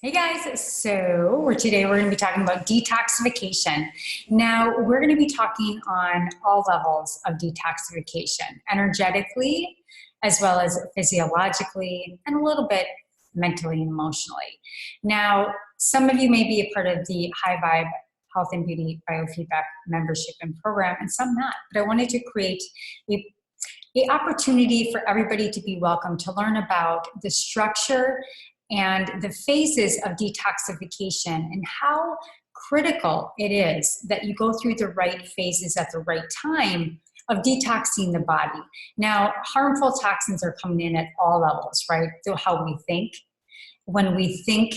Hey guys, so today we're going to be talking about detoxification. Now, we're going to be talking on all levels of detoxification, energetically, as well as physiologically, and a little bit mentally and emotionally. Now, some of you may be a part of the High Vibe Health and Beauty Biofeedback membership and program, and some not, but I wanted to create a opportunity for everybody to be welcome to learn about the structure and the phases of detoxification and how critical it is that you go through the right phases at the right time of detoxing the body. Now, harmful toxins are coming in at all levels, right? So how we think. When we think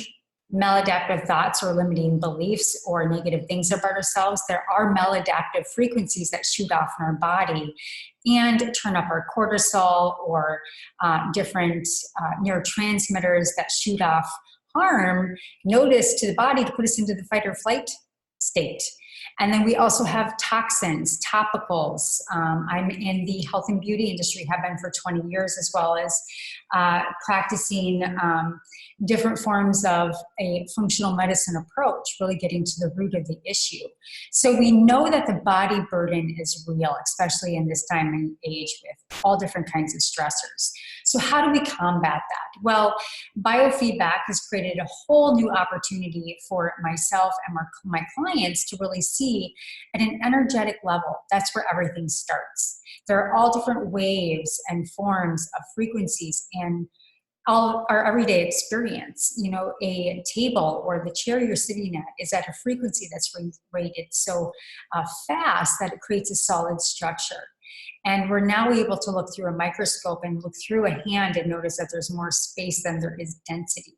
maladaptive thoughts or limiting beliefs or negative things about ourselves, there are maladaptive frequencies that shoot off in our body and turn up our cortisol or different neurotransmitters that shoot off harm, notice to the body to put us into the fight or flight state. And then we also have toxins, topicals. I'm in the health and beauty industry, have been for 20 years, as well as practicing different forms of a functional medicine approach, really getting to the root of the issue. So we know that the body burden is real, especially in this time and age with all different kinds of stressors. So how do we combat that? Well, biofeedback has created a whole new opportunity for myself and my clients to really see at an energetic level. That's where everything starts. There are all different waves and forms of frequencies and all our everyday experience. You know, a table or the chair you're sitting at is at a frequency that's rated so fast that it creates a solid structure. And we're now able to look through a microscope and look through a hand and notice that there's more space than there is density.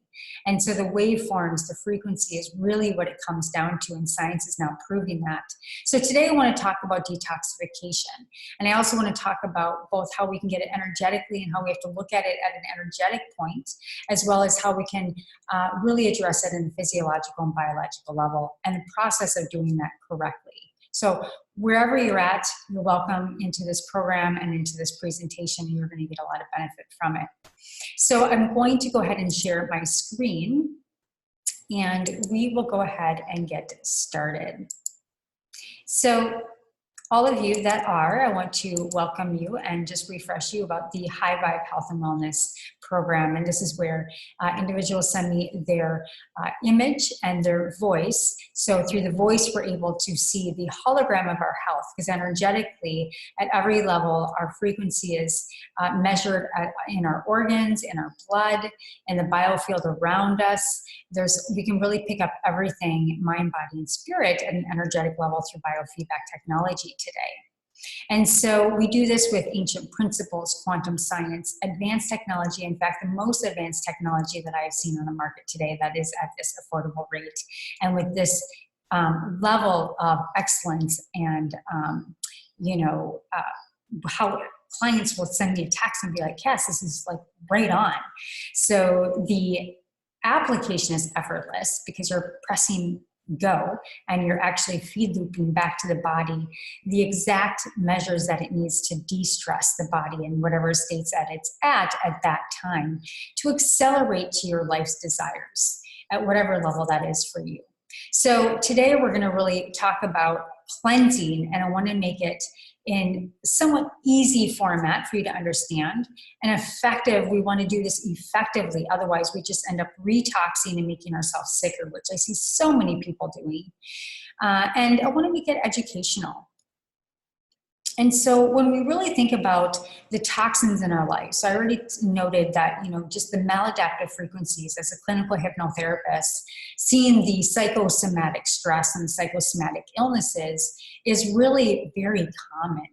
And so the waveforms, the frequency is really what it comes down to, and science is now proving that. So today I want to talk about detoxification. And I also want to talk about both how we can get it energetically and how we have to look at it at an energetic point, as well as how we can really address it in the physiological and biological level and the process of doing that correctly. So wherever you're at, you're welcome into this program and into this presentation, and you're going to get a lot of benefit from it. So I'm going to go ahead and share my screen, and we will go ahead and get started. So all of you that are, I want to welcome you and just refresh you about the High Vibe Health and Wellness program. And this is where individuals send me their image and their voice. So through the voice, we're able to see the hologram of our health, because energetically at every level, our frequency is measured in our organs, in our blood, in the biofield around us. We can really pick up everything, mind, body, and spirit at an energetic level through biofeedback technology today. And so we do this with ancient principles, quantum science, advanced technology. In fact, the most advanced technology that I've seen on the market today that is at this affordable rate. And with this level of excellence and, how clients will send me a text and be like, yes, this is like right on. So the application is effortless because you're pressing go and you're actually feed looping back to the body the exact measures that it needs to de-stress the body in whatever states that it's at that time to accelerate to your life's desires at whatever level that is for you. So today we're going to really talk about cleansing, and I want to make it in somewhat easy format for you to understand and effective. We want to do this effectively. Otherwise, we just end up retoxing and making ourselves sicker, which I see so many people doing. And I want to make it educational. And so when we really think about the toxins in our life, so I already noted that, just the maladaptive frequencies as a clinical hypnotherapist, seeing the psychosomatic stress and psychosomatic illnesses is really very common.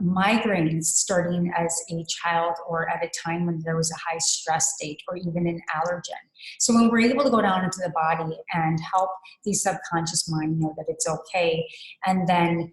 Migraines starting as a child or at a time when there was a high stress state or even an allergen. So when we're able to go down into the body and help the subconscious mind know that it's okay, and then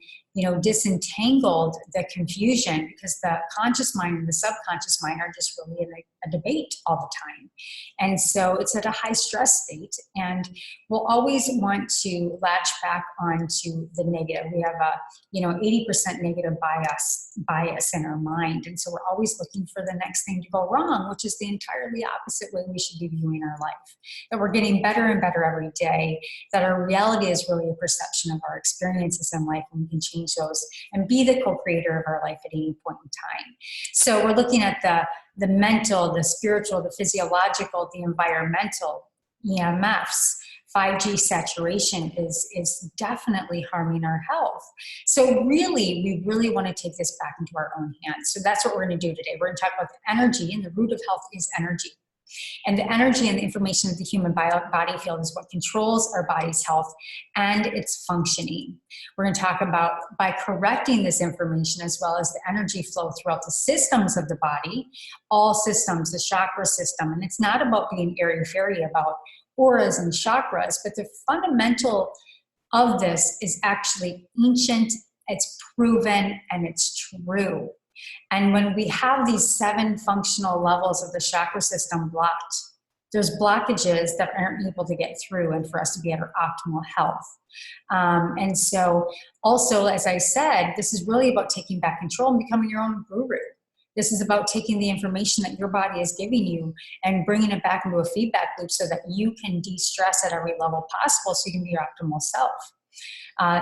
disentangled the confusion, because the conscious mind and the subconscious mind are just really in a debate all the time. And so it's at a high stress state, and we'll always want to latch back onto the negative. We have a 80% negative bias in our mind. And so we're always looking for the next thing to go wrong, which is the entirely opposite way we should be viewing our life, that we're getting better and better every day, that our reality is really a perception of our experiences in life, and we can change those and be the co-creator of our life at any point in time. So we're looking at the mental, the spiritual, the physiological, the environmental, EMFs. 5G saturation is definitely harming our health. So really, we really want to take this back into our own hands. So that's what we're going to do today. We're going to talk about the energy, and the root of health is energy. And the energy and the information of the human body field is what controls our body's health and its functioning. We're going to talk about, by correcting this information as well as the energy flow throughout the systems of the body, all systems, the chakra system. And it's not about being airy-fairy about auras and chakras, but the fundamental of this is actually ancient, it's proven, and it's true. And when we have these 7 functional levels of the chakra system blocked, there's blockages that aren't able to get through and for us to be at our optimal health. And so also, as I said, this is really about taking back control and becoming your own guru. This is about taking the information that your body is giving you and bringing it back into a feedback loop so that you can de-stress at every level possible so you can be your optimal self.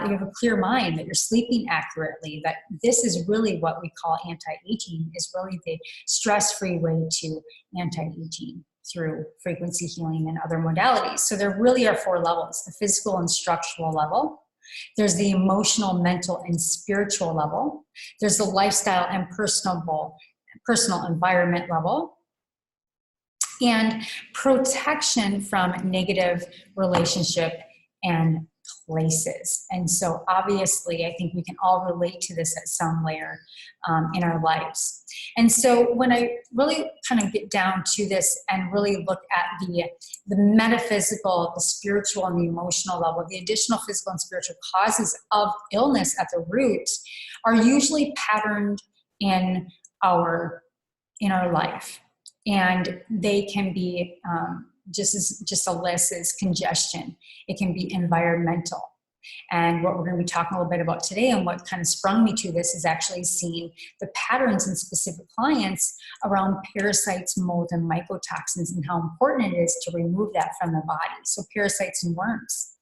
You have a clear mind, that you're sleeping accurately, that this is really what we call anti-aging, is really the stress-free way to anti-aging through frequency healing and other modalities. So there really are 4 levels: the physical and structural level. There's the emotional, mental, and spiritual level. There's the lifestyle and personal environment level. And protection from negative relationship and places. And so obviously, I think we can all relate to this at some layer in our lives. And so when I really kind of get down to this and really look at the metaphysical, the spiritual, and the emotional level, the additional physical and spiritual causes of illness at the root are usually patterned in our life. And they can be just a list is congestion. It can be environmental. And what we're going to be talking a little bit about today, and what kind of sprung me to this, is actually seeing the patterns in specific clients around parasites, mold, and mycotoxins, and how important it is to remove that from the body. So parasites and worms,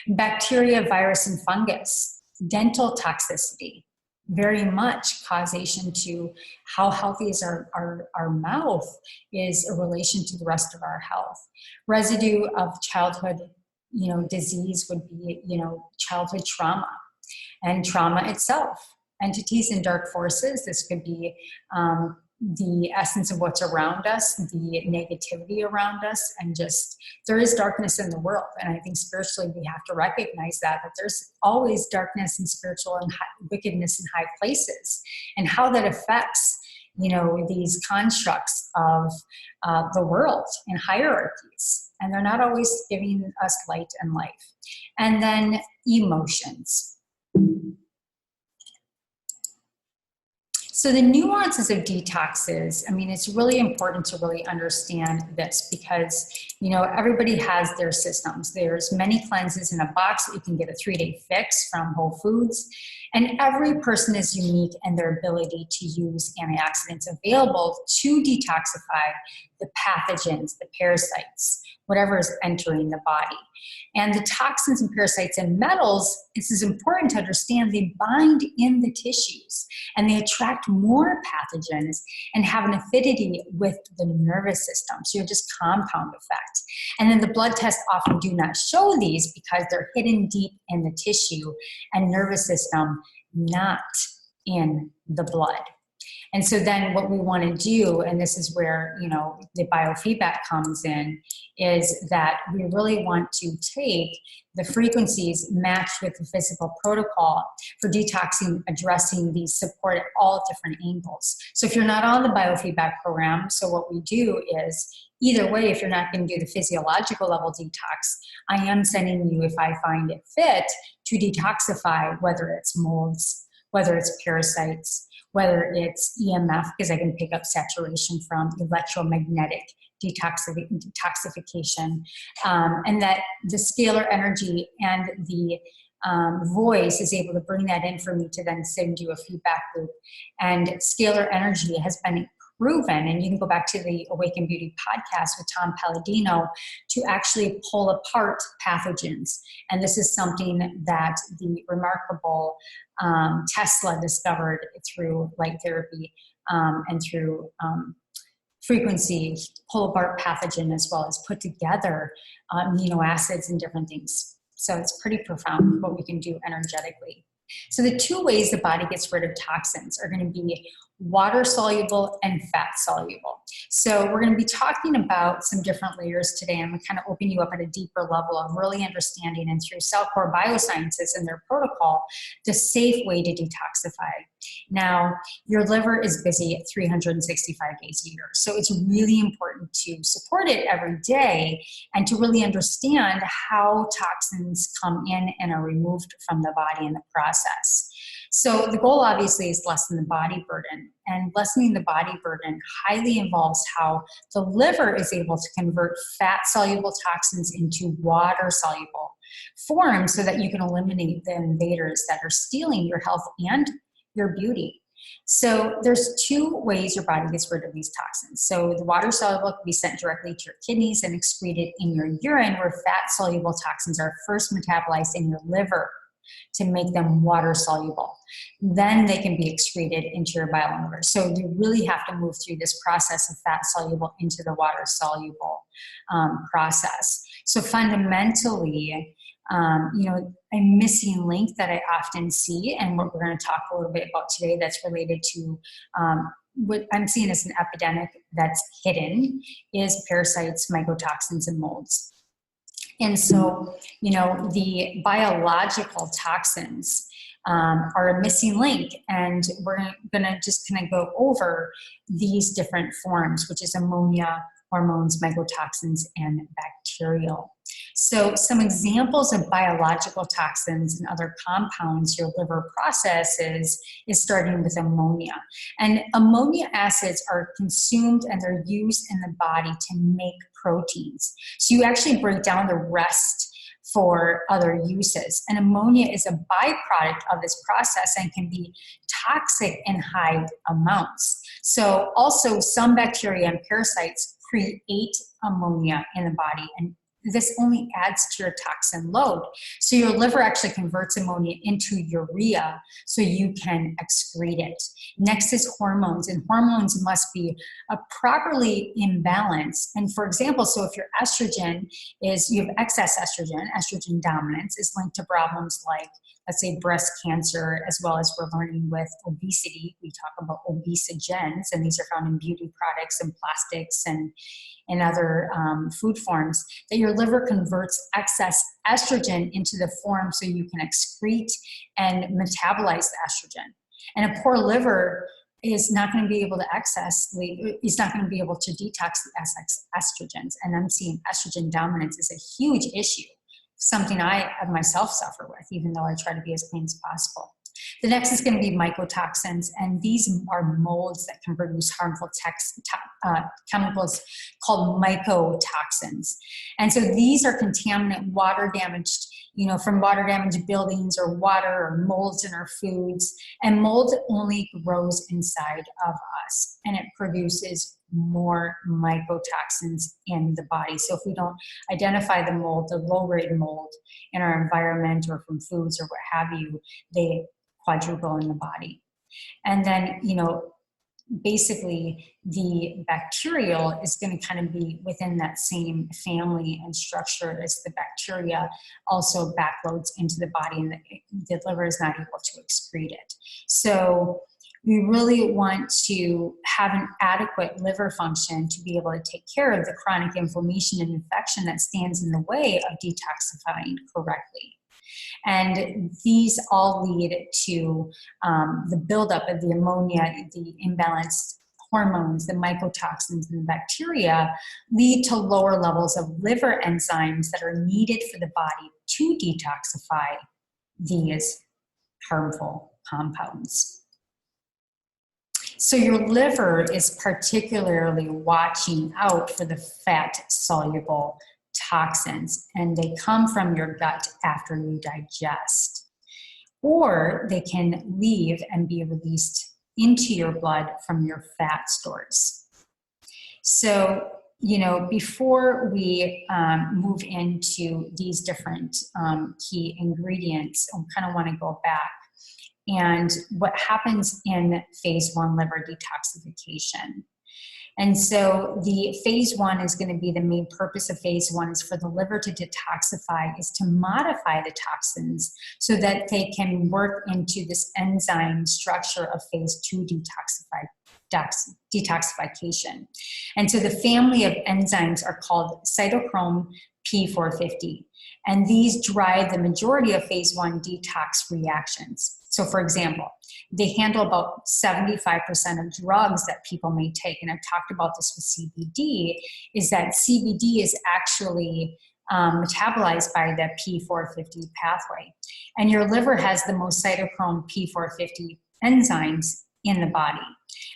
bacteria, virus, and fungus, dental toxicity, very much causation to how healthy is our mouth is a relation to the rest of our health. Residue of childhood, disease would be, childhood trauma, and trauma itself. Entities and dark forces, this could be the essence of what's around us, the negativity around us, and just, there is darkness in the world. And I think spiritually we have to recognize that there's always darkness and spiritual and wickedness in high places, and how that affects, these constructs of the world and hierarchies. And they're not always giving us light and life. And then emotions. So the nuances of detoxes, it's really important to really understand this, because, everybody has their systems. There's many cleanses in a box that you can get a 3-day fix from Whole Foods. And every person is unique in their ability to use antioxidants available to detoxify the pathogens, the parasites, whatever is entering the body. And the toxins and parasites and metals, this is important to understand, they bind in the tissues and they attract more pathogens and have an affinity with the nervous system. So you have just compound effect. And then the blood tests often do not show these because they're hidden deep in the tissue and nervous system, not in the blood. And so then what we want to do, and this is where, the biofeedback comes in, is that we really want to take the frequencies matched with the physical protocol for detoxing, addressing these support at all different angles. So if you're not on the biofeedback program, so what we do is, either way, if you're not going to do the physiological level detox, I am sending you, if I find it fit, to detoxify, whether it's molds, whether it's parasites, whether it's EMF, because I can pick up saturation from electromagnetic detoxification, and that the scalar energy and the voice is able to bring that in for me to then send you a feedback loop. And scalar energy has been proven, and you can go back to the Awaken Beauty podcast with Tom Palladino, to actually pull apart pathogens. And this is something that the remarkable Tesla discovered through light therapy and through frequency, pull apart pathogen, as well as put together amino acids and different things. So it's pretty profound what we can do energetically. So the two ways the body gets rid of toxins are going to be water soluble and fat soluble. So we're going to be talking about some different layers today. I'm going to kind of open you up at a deeper level of really understanding, and through cell core biosciences and their protocol, the safe way to detoxify. Now, your liver is busy at 365 days a year. So it's really important to support it every day and to really understand how toxins come in and are removed from the body in the process. So the goal obviously is lessen the body burden, and lessening the body burden highly involves how the liver is able to convert fat soluble toxins into water soluble forms so that you can eliminate the invaders that are stealing your health and your beauty. So there's two ways your body gets rid of these toxins. So the water soluble can be sent directly to your kidneys and excreted in your urine, where fat soluble toxins are first metabolized in your liver to make them water soluble. Then they can be excreted into your bile and liver. So you really have to move through this process of fat soluble into the water soluble process. So fundamentally, a missing link that I often see, and what we're going to talk a little bit about today, that's related to what I'm seeing as an epidemic that's hidden, is parasites, mycotoxins, and molds. And so, the biological toxins are a missing link, and we're going to just kind of go over these different forms, which is ammonia, hormones, mycotoxins, and bacterial. So some examples of biological toxins and other compounds your liver processes is starting with ammonia. And ammonia acids are consumed and they're used in the body to make proteins. So you actually break down the rest for other uses. And ammonia is a byproduct of this process and can be toxic in high amounts. So also some bacteria and parasites create ammonia in the body, and this only adds to your toxin load. So your liver actually converts ammonia into urea so you can excrete it. Next is hormones, and hormones must be properly in balance. And for example, so if your estrogen you have excess estrogen dominance is linked to problems like, let's say, breast cancer, as well as we're learning with obesity. We talk about obesogens, and these are found in beauty products and plastics and other food forms, that your liver converts excess estrogen into the form so you can excrete and metabolize the estrogen. And a poor liver is not going to be able to detox the estrogens. And I'm seeing estrogen dominance is a huge issue, something I myself suffer with, even though I try to be as clean as possible. The next is going to be mycotoxins, and these are molds that can produce harmful chemicals called mycotoxins. And so these are contaminant water damaged, from water damaged buildings or water or molds in our foods. And mold only grows inside of us, and it produces more mycotoxins in the body. So if we don't identify the mold, the low-grade mold in our environment or from foods or what have you, they quadruple in the body. And then, basically the bacterial is going to kind of be within that same family and structure as the bacteria, also backloads into the body, and the liver is not able to excrete it. So we really want to have an adequate liver function to be able to take care of the chronic inflammation and infection that stands in the way of detoxifying correctly. And these all lead to the buildup of the ammonia, the imbalanced hormones, the mycotoxins, and the bacteria lead to lower levels of liver enzymes that are needed for the body to detoxify these harmful compounds. So your liver is particularly watching out for the fat-soluble toxins, and they come from your gut after you digest. Or they can leave and be released into your blood from your fat stores. So, before we move into these different key ingredients, I kind of want to go back and what happens in phase 1 liver detoxification. And so the phase 1 is going to be the main purpose of phase 1 is for the liver to detoxify, is to modify the toxins so that they can work into this enzyme structure of phase 2 detoxification. And so the family of enzymes are called cytochrome P450. And these drive the majority of phase 1 detox reactions. So for example, they handle about 75% of drugs that people may take. And I've talked about this with CBD, is that CBD is actually metabolized by the P450 pathway. And your liver has the most cytochrome P450 enzymes in the body.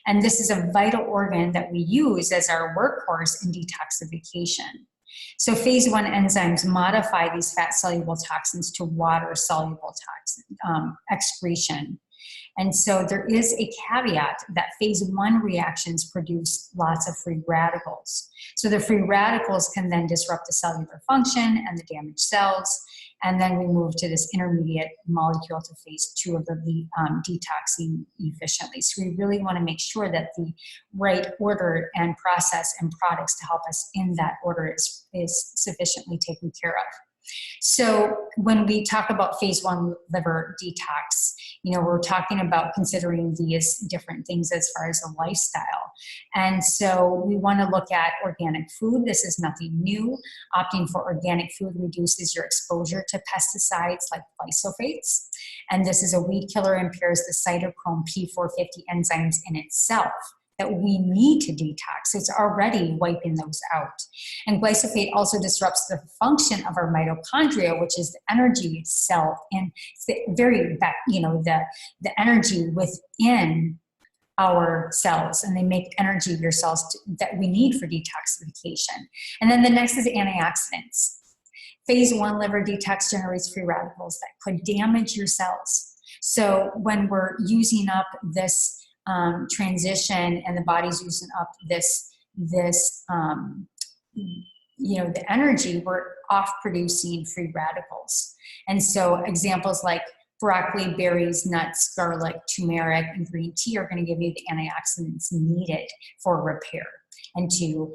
And this is a vital organ that we use as our workhorse in detoxification. So phase 1 enzymes modify these fat-soluble toxins to water-soluble toxin excretion. And so there is a caveat that phase 1 reactions produce lots of free radicals. So the free radicals can then disrupt the cellular function and the damaged cells. And then we move to this intermediate molecule to phase 2 of the detoxing efficiently. So we really want to make sure that the right order and process and products to help us in that order is sufficiently taken care of. So when we talk about phase 1 liver detox, we're talking about considering these different things as far as a lifestyle. And so we want to look at organic food. This is nothing new. Opting for organic food reduces your exposure to pesticides like glyphosates. And this is a weed killer, impairs the cytochrome P450 enzymes in itself that we need to detox. It's already wiping those out. And glyphosate also disrupts the function of our mitochondria, which is the energy cell, and the energy within our cells, and they make energy your cells that we need for detoxification. And then the next is antioxidants. Phase 1 liver detox generates free radicals that could damage your cells. So when we're using up this transition and the body's using up the energy, we're off producing free radicals. And so examples like broccoli, berries, nuts, garlic, turmeric, and green tea are going to give you the antioxidants needed for repair and to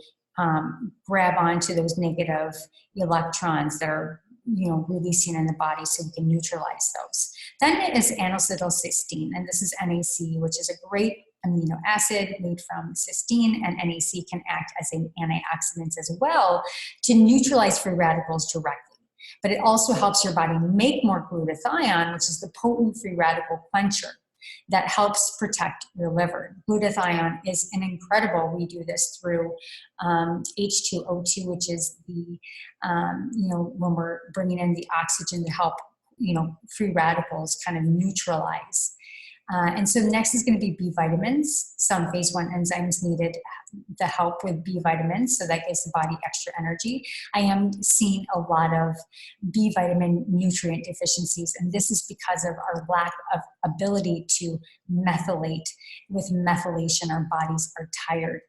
grab onto those negative electrons that are releasing in the body, so we can neutralize those. Then it is N-acetylcysteine, and this is NAC, which is a great amino acid made from cysteine, and NAC can act as an antioxidant as well to neutralize free radicals directly. But it also helps your body make more glutathione, which is the potent free radical quencher that helps protect your liver. Glutathione is an incredible, we do this through H2O2, which is the, when we're bringing in the oxygen to help, free radicals kind of neutralize. And so next is going to be B vitamins. Some phase 1 enzymes needed the help with B vitamins, so that gives the body extra energy. I am seeing a lot of B vitamin nutrient deficiencies, and this is because of our lack of ability to methylate. With methylation, our bodies are tired,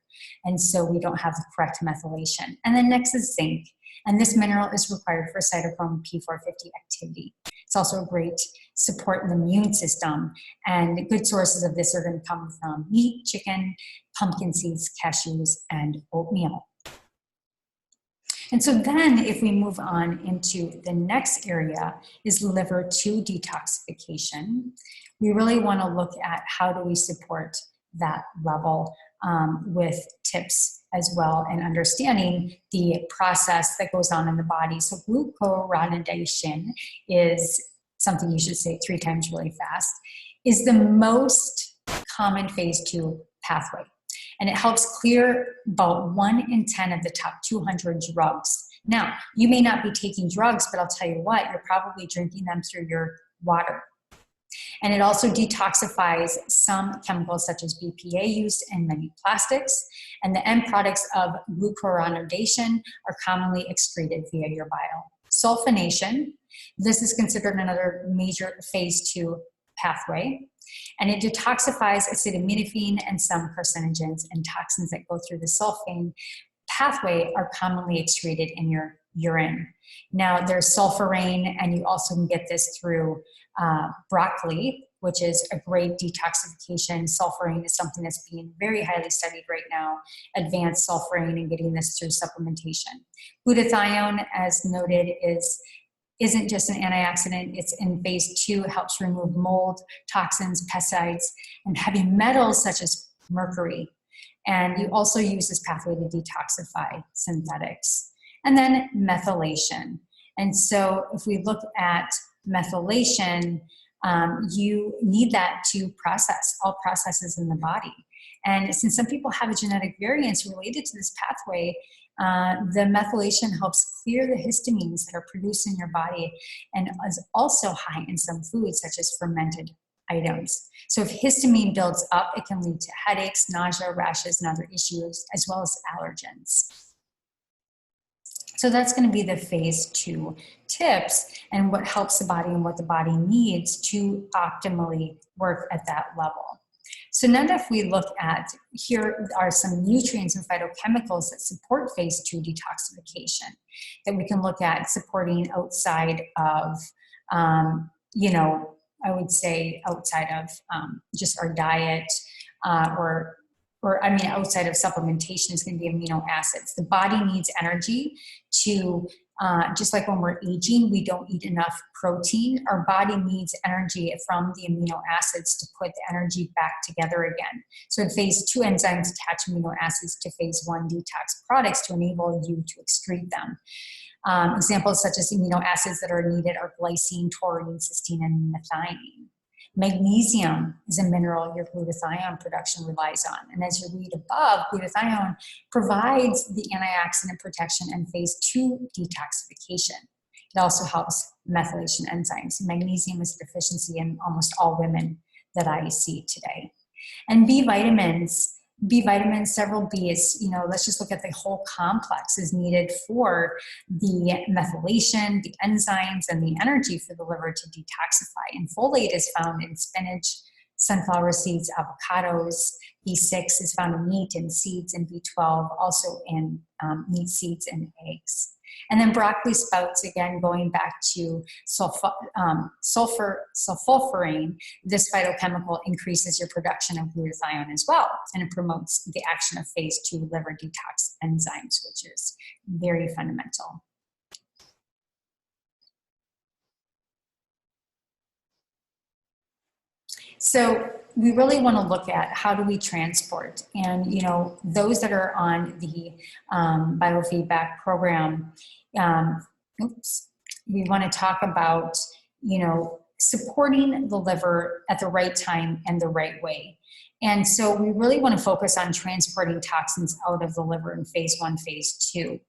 and so we don't have the correct methylation. And then next is zinc, and this mineral is required for cytochrome P450 activity. It's also a great support in the immune system, and good sources of this are going to come from meat, chicken, pumpkin seeds, cashews, and oatmeal. And so then if we move on into the next area is liver 2 detoxification, we really want to look at how do we support that level with tips as well, and understanding the process that goes on in the body. So glucuronidation is something you should say 3 times really fast, is the most common phase 2 pathway. And it helps clear about 1 in 10 of the top 200 drugs. Now, you may not be taking drugs, but I'll tell you what, you're probably drinking them through your water. And it also detoxifies some chemicals such as BPA used in many plastics. And the end products of glucuronidation are commonly excreted via your bile. Sulfonation, this is considered another major phase 2 pathway. And it detoxifies acetaminophen and some carcinogens and toxins that go through the sulfame pathway are commonly excreted in your urine. Now there's sulforain, and you also can get this through broccoli, which is a great detoxification. Sulforain is something that's being very highly studied right now, advanced sulforain, and getting this through supplementation. Glutathione, as noted, isn't just an antioxidant. It's in phase 2, it helps remove mold, toxins, pesticides, and heavy metals such as mercury. And you also use this pathway to detoxify synthetics. And then methylation. And so if we look at methylation, you need that to process all processes in the body. And since some people have a genetic variance related to this pathway, the methylation helps clear the histamines that are produced in your body, and is also high in some foods such as fermented items. So if histamine builds up, it can lead to headaches, nausea, rashes, and other issues, as well as allergens. So that's going to be the phase 2 tips and what helps the body and what the body needs to optimally work at that level. So now if we look at, here are some nutrients and phytochemicals that support phase 2 detoxification that we can look at supporting outside of, I would say outside of just our diet outside of supplementation is going to be amino acids. The body needs energy to, just like when we're aging, we don't eat enough protein. Our body needs energy from the amino acids to put the energy back together again. So in phase 2, enzymes attach amino acids to phase 1 detox products to enable you to excrete them. Examples such as amino acids that are needed are glycine, taurine, cysteine, and methionine. Magnesium is a mineral your glutathione production relies on. And as you read above, glutathione provides the antioxidant protection and phase 2 detoxification. It also helps methylation enzymes. Magnesium is a deficiency in almost all women that I see today. And B vitamins, several B's, let's just look at the whole complex is needed for the methylation, the enzymes, and the energy for the liver to detoxify. And folate is found in spinach, sunflower seeds, avocados. B6 is found in meat and seeds, and B12 also in meat, seeds, and eggs. And then broccoli sprouts, again, going back to sulforain, this phytochemical increases your production of glutathione as well, and it promotes the action of phase 2 liver detox enzymes, which is very fundamental. So we really want to look at how do we transport, and those that are on the biofeedback program, we want to talk about supporting the liver at the right time and the right way. And so we really want to focus on transporting toxins out of the liver in phase 1, phase 2,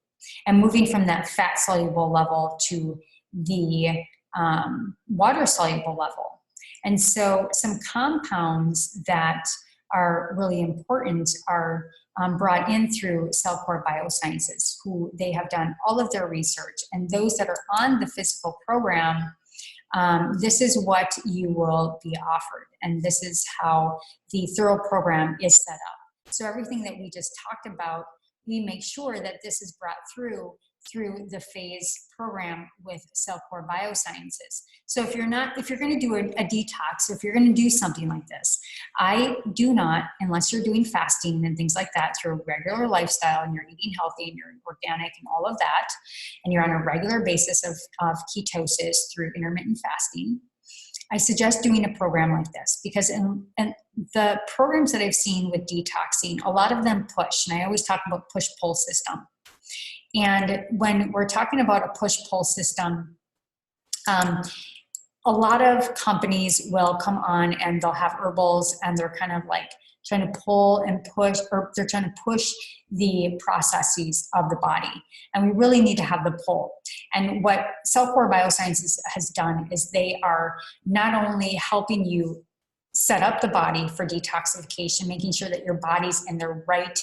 and moving from that fat soluble level to the water soluble level. And so some compounds that are really important are brought in through Cellcore Biosciences, who they have done all of their research. And those that are on the physical program, this is what you will be offered. And this is how the thorough program is set up. So everything that we just talked about, we make sure that this is brought through the phase program with Cellcore Biosciences. So if you're going to do a detox, if you're going to do something like this, I do not, unless you're doing fasting and things like that through a regular lifestyle and you're eating healthy and you're organic and all of that, and you're on a regular basis of ketosis through intermittent fasting, I suggest doing a program like this, because in the programs that I've seen with detoxing, a lot of them push, and I always talk about push-pull system. And when we're talking about a push-pull system, a lot of companies will come on and they'll have herbals, and they're kind of like trying to pull and push, or they're trying to push the processes of the body. And we really need to have the pull. And what Cellcore Biosciences has done is they are not only helping you set up the body for detoxification, making sure that your body's in the right,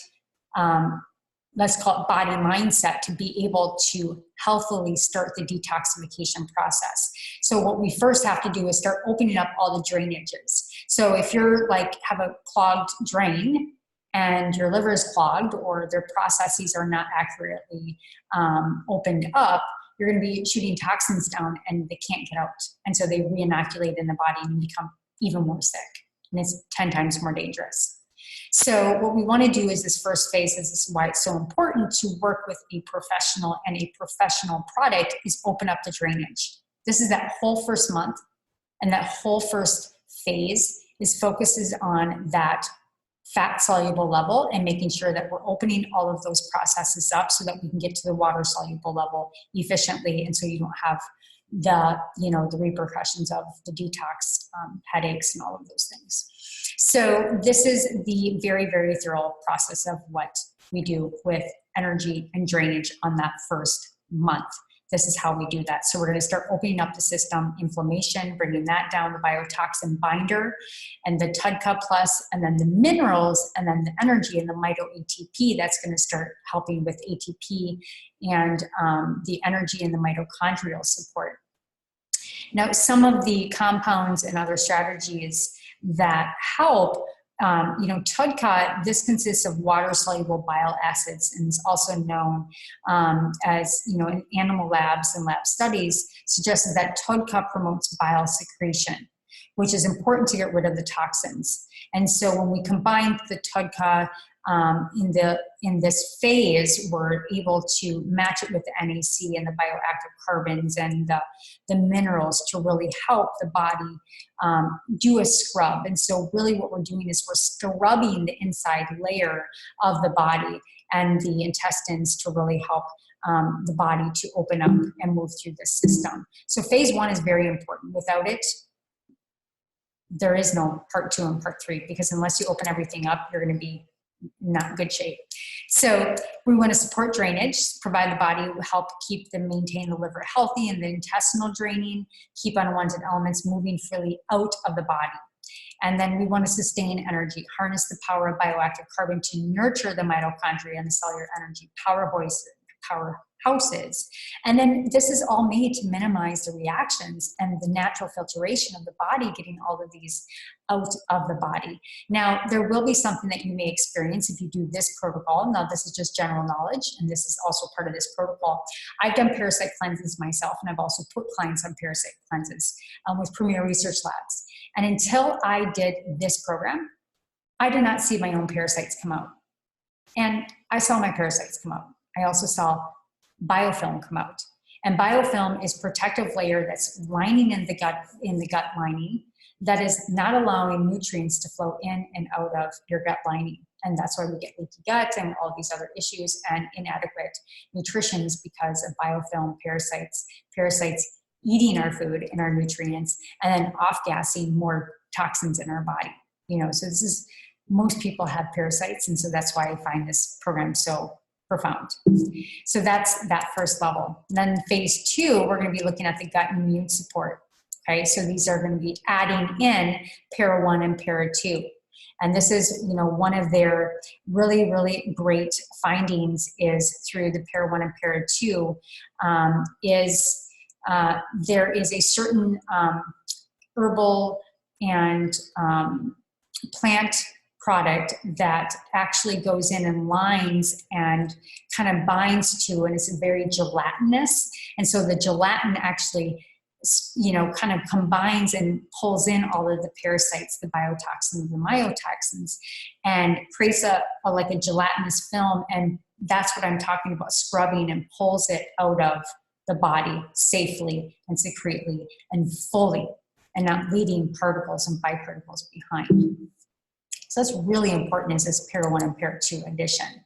let's call it body mindset, to be able to healthily start the detoxification process. So what we first have to do is start opening up all the drainages. So if you're like have a clogged drain and your liver is clogged or their processes are not accurately opened up, you're going to be shooting toxins down and they can't get out. And so they re-inoculate in the body and become even more sick. And it's 10 times more dangerous. So what we want to do is this first phase, this is why it's so important to work with a professional and a professional product, is open up the drainage. This is that whole first month, and that whole first phase focuses on that fat soluble level and making sure that we're opening all of those processes up so that we can get to the water soluble level efficiently, and so you don't have the repercussions of the detox, headaches and all of those things. So this is the very, very thorough process of what we do with energy and drainage on that first month. This is how we do that. So we're going to start opening up the system, inflammation, bringing that down, the biotoxin binder, and the TUDCA plus, and then the minerals, and then the energy and the mito-ATP. That's going to start helping with ATP and the energy and the mitochondrial support. Now, some of the compounds and other strategies that help, TUDCA, this consists of water-soluble bile acids and is also known as, in animal labs and lab studies, suggests that TUDCA promotes bile secretion, which is important to get rid of the toxins. And so when we combine the TUDCA in this phase, we're able to match it with the NAC and the bioactive carbons and the minerals to really help the body do a scrub. And so really what we're doing is we're scrubbing the inside layer of the body and the intestines to really help the body to open up and move through the system. So phase 1 is very important. Without it, there is no part 2 and part 3, because unless you open everything up, you're going to be not in good shape. So we want to support drainage, provide the body, help maintain the liver healthy and the intestinal draining, keep unwanted elements moving freely out of the body. And then we want to sustain energy, harness the power of bioactive carbon to nurture the mitochondria and the cellular energy powerhouses. And then this is all made to minimize the reactions and the natural filtration of the body, getting all of these out of the body. Now, there will be something that you may experience if you do this protocol. Now, this is just general knowledge, and this is also part of this protocol. I've done parasite cleanses myself, and I've also put clients on parasite cleanses with Premier Research Labs. And until I did this program, I did not see my own parasites come out. And I saw my parasites come out. I also saw biofilm come out. And biofilm is protective layer that's lining in the gut lining, that is not allowing nutrients to flow in and out of your gut lining. And that's why we get leaky gut and all these other issues and inadequate nutrition, is because of biofilm parasites eating our food and our nutrients, and then off-gassing more toxins in our body. So this is, most people have parasites, and so that's why I find this program so profound. So that's that first level. Then phase 2, we're going to be looking at the gut immune support. Okay, so these are going to be adding in para 1 and para 2. And this is, one of their really, really great findings is through the para 1 and para 2 there is a certain herbal and plant product that actually goes in and lines and kind of binds to, and it's very gelatinous. And so the gelatin actually, kind of combines and pulls in all of the parasites, the biotoxins, the myotoxins, and creates like a gelatinous film. And that's what I'm talking about, scrubbing, and pulls it out of the body safely and secretely and fully, and not leaving particles and biparticles behind. So that's really important, is this para 1 and para 2 addition.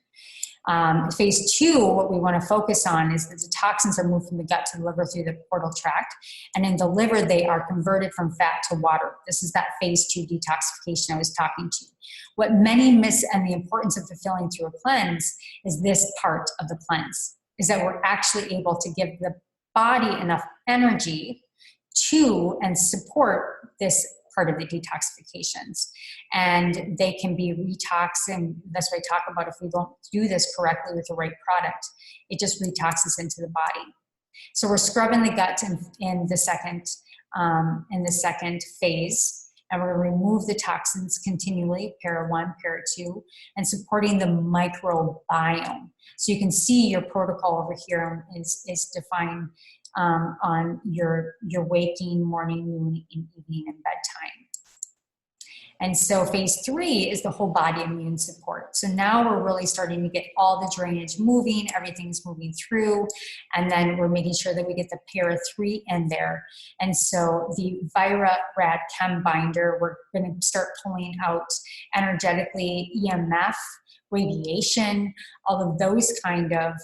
Phase 2, what we want to focus on is that the toxins are moved from the gut to the liver through the portal tract. And in the liver, they are converted from fat to water. This is that phase 2 detoxification I was talking to. What many miss, and the importance of fulfilling through a cleanse, is this part of the cleanse, is that we're actually able to give the body enough energy to and support this part of the detoxifications. And they can be retoxing. That's what I talk about. If we don't do this correctly with the right product, it just retoxes into the body. So we're scrubbing the gut in the second phase. And we're going to remove the toxins continually, para 1, para 2, and supporting the microbiome. So you can see your protocol over here is defined on your waking, morning, noon, and evening, and bedtime. And so phase 3 is the whole body immune support. So now we're really starting to get all the drainage moving, everything's moving through, and then we're making sure that we get the para 3 in there. And so the Vira Rad Chem binder, we're going to start pulling out energetically EMF, radiation, all of those kind of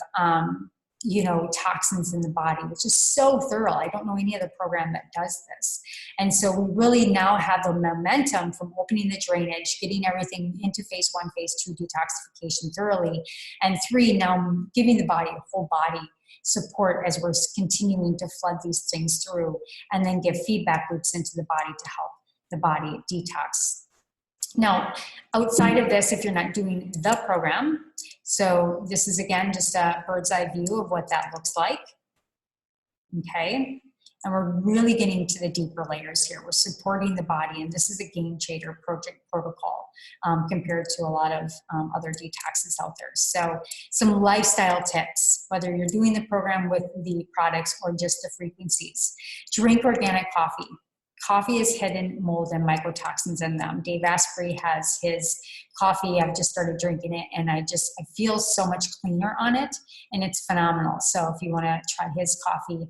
toxins in the body, which is so thorough. I don't know any other program that does this. And so we really now have the momentum from opening the drainage, getting everything into phase 1, phase 2 detoxification thoroughly, and 3, now giving the body a full body support as we're continuing to flood these things through, and then give feedback loops into the body to help the body detox. Now, outside of this, if you're not doing the program, so this is again just a bird's eye view of what that looks like. Okay, and we're really getting to the deeper layers here. We're supporting the body, and this is a game changer project protocol compared to a lot of other detoxes out there. So some lifestyle tips, whether you're doing the program with the products or just the frequencies. Drink organic coffee. Coffee has hidden mold and mycotoxins in them. Dave Asprey has his coffee. I've just started drinking it, and I feel so much cleaner on it, and it's phenomenal. So if you want to try his coffee,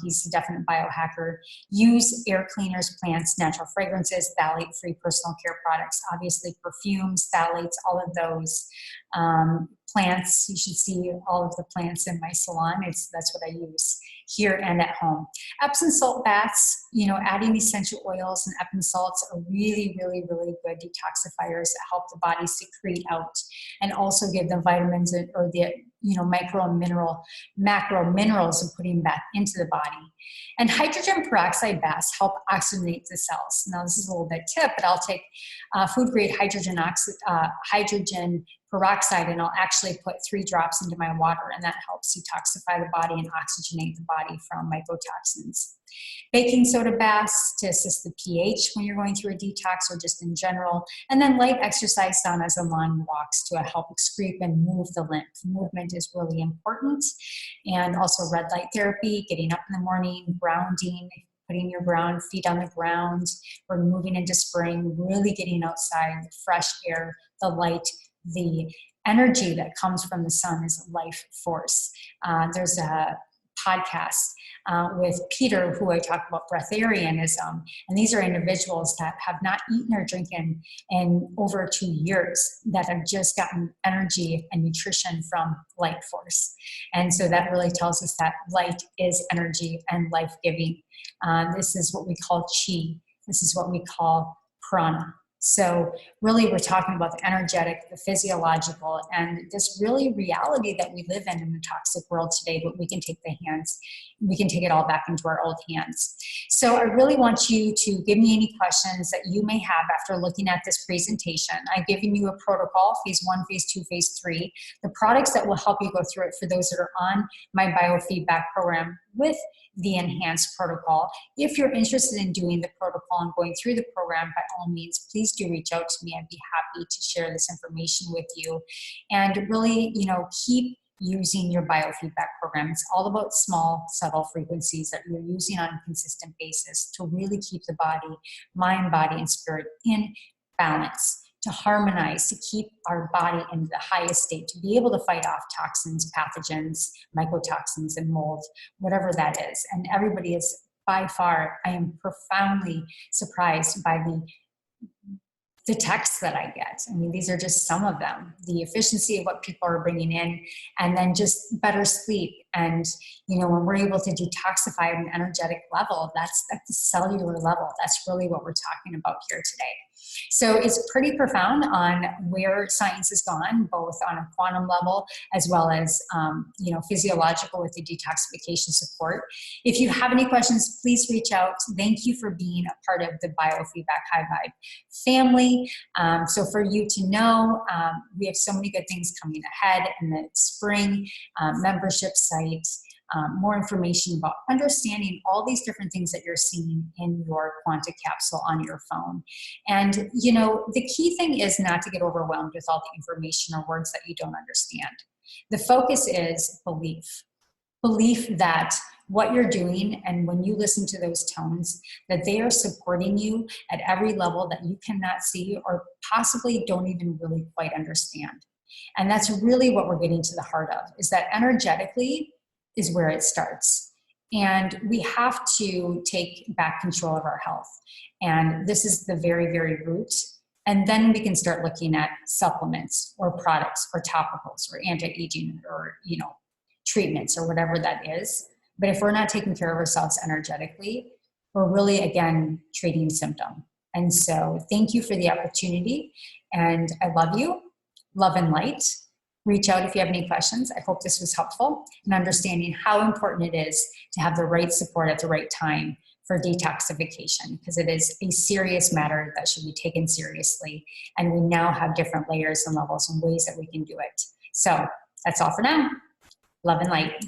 he's a definite biohacker. Use air cleaners, plants, natural fragrances, phthalate-free personal care products, obviously perfumes, phthalates, all of those. Plants, you should see all of the plants in my salon. That's what I use here and at home. Epsom salt baths, adding essential oils and Epsom salts are really, really, really good detoxifiers that help the body secrete out and also give the vitamins or the macro minerals and putting back into the body. And hydrogen peroxide baths help oxygenate the cells. Now this is a little bit tip, but I'll take food grade hydrogen peroxide, and I'll actually put 3 drops into my water, and that helps detoxify the body and oxygenate the body from mycotoxins. Baking soda baths to assist the pH when you're going through a detox or just in general, and then light exercise saunas and long walks to help excrete and move the lymph. Movement is really important, and also red light therapy, getting up in the morning, grounding, putting your feet on the ground. We're moving into spring, really getting outside, the fresh air, the light, the energy that comes from the sun is life force. There's a podcast with Peter, who I talk about breatharianism, and these are individuals that have not eaten or drinking in over 2 years that have just gotten energy and nutrition from light force. And so that really tells us that light is energy and life-giving. This is what we call chi. This is what we call prana. So really we're talking about the energetic, the physiological, and this really reality that we live in the toxic world today, but we can take it all back into our old hands. So I really want you to give me any questions that you may have after looking at this presentation. I've given you a protocol, phase 1, phase 2, phase 3, the products that will help you go through it for those that are on my biofeedback program with the enhanced protocol. If you're interested in doing the protocol and going through the program, by all means, please do reach out to me. I'd be happy to share this information with you. And really, keep using your biofeedback program. It's all about small, subtle frequencies that you're using on a consistent basis to really keep the body, mind, body, and spirit in balance, to harmonize, to keep our body in the highest state, to be able to fight off toxins, pathogens, mycotoxins, and mold, whatever that is. And everybody is, by far, I am profoundly surprised by the texts that I get. I mean, these are just some of them. The efficiency of what people are bringing in, and then just better sleep. And, when we're able to detoxify at an energetic level, that's at the cellular level. That's really what we're talking about here today. So it's pretty profound on where science has gone, both on a quantum level as well as, physiological with the detoxification support. If you have any questions, please reach out. Thank you for being a part of the Biofeedback High Vibe family. So for you to know, we have so many good things coming ahead in the spring, membership site, more information about understanding all these different things that you're seeing in your Quanta capsule on your phone. And, you know, the key thing is not to get overwhelmed with all the information or words that you don't understand. The focus is belief. Belief that what you're doing, and when you listen to those tones, that they are supporting you at every level that you cannot see or possibly don't even really quite understand. And that's really what we're getting to the heart of, is that energetically is where it starts. And we have to take back control of our health. And this is the very, very root. And then we can start looking at supplements or products or topicals or anti-aging or, you know, treatments or whatever that is. But if we're not taking care of ourselves energetically, we're really, again, treating symptom. And so thank you for the opportunity. And I love you. Love and light. Reach out if you have any questions. I hope this was helpful in understanding how important it is to have the right support at the right time for detoxification, because it is a serious matter that should be taken seriously. And we now have different layers and levels and ways that we can do it. So that's all for now. Love and light.